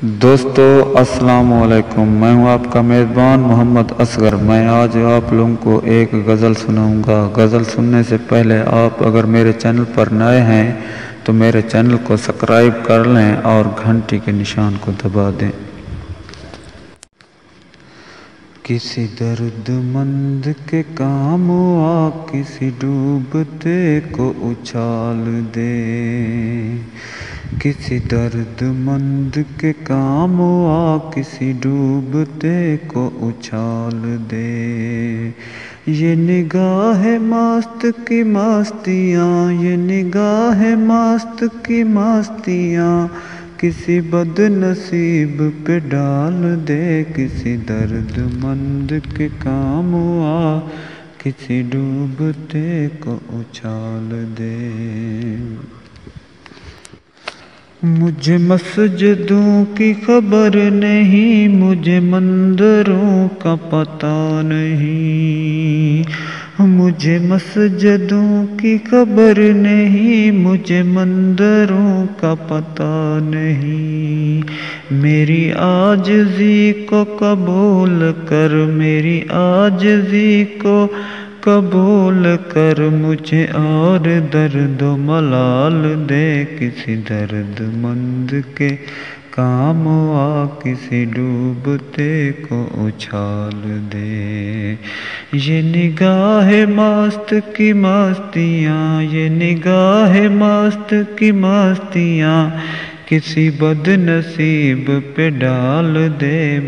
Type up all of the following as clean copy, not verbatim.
دوستو السلام علیکم، میں ہوں آپ کا میزبان محمد اصغر۔ میں آج آپ لوگوں کو ایک غزل سناؤں گا۔ غزل سننے سے پہلے آپ اگر میرے چینل پر نئے ہیں تو میرے چینل کو سبسکرائب کر لیں اور گھنٹی کے نشان کو دبا دیں۔ کسی درد مند کے کام آ کسی ڈوبتے کو اچھال دے، کسی درد مند کے کام آ کسی ڈوبتے کو اچھال دے۔ یہ نگاہ مست کی مستیاں، یہ نگاہ مست کی مستیاں کسی بد نصیب پہ ڈال دے، کسی درد مند کے کام آ کسی ڈوبتے کو اچھال دے۔ مجھے مسجدوں کی خبر نہیں، مجھے مندروں کا پتہ نہیں، مجھے مسجدوں کی خبر نہیں، مجھے مندروں کا پتہ نہیں۔ میری عاجزی کو قبول کر، میری عاجزی کو قبول کر، مجھے اور درد و ملال دے، کسی درد مند کے کام آ کسی ڈوبتے کو اچھال دے۔ یہ نگاہ مست کی مستیاں، یہ نگاہ مست کی مستیاں کسی بد نصیب پہ ڈال دے،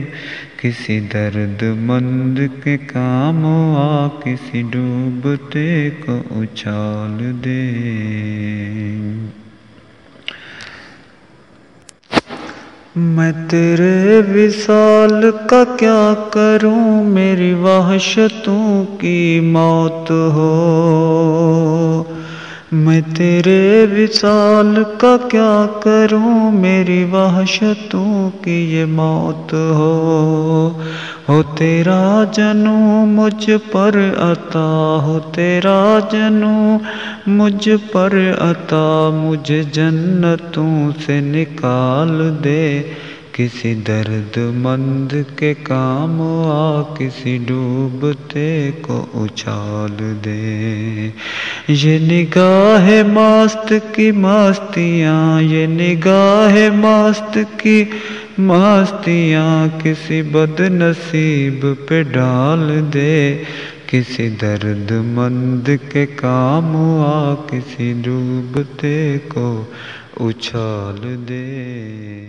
کسی درد مند کے کام آ کسی ڈوبتے کو اچھال دے۔ میں تیرے وصال کا کیا کروں، میری وحشتوں کی موت ہو، میں تیرے وصال کا کیا کروں، میری وحشتوں کی یہ موت ہو تیرا جنوں مجھ پر عطا، ہو تیرا جنوں مجھ پر عطا، مجھے جنتوں سے نکال دے، کسی درد مند کے کام آ کسی ڈوبتے کو اچھال دے۔ یہ نگاہ مست کی مستیاں، یہ نگاہ مست کی مستیاں کسی بد نصیب پہ ڈال دے، کسی درد مند کے کام آ کسی ڈوبتے کو اچھال دے۔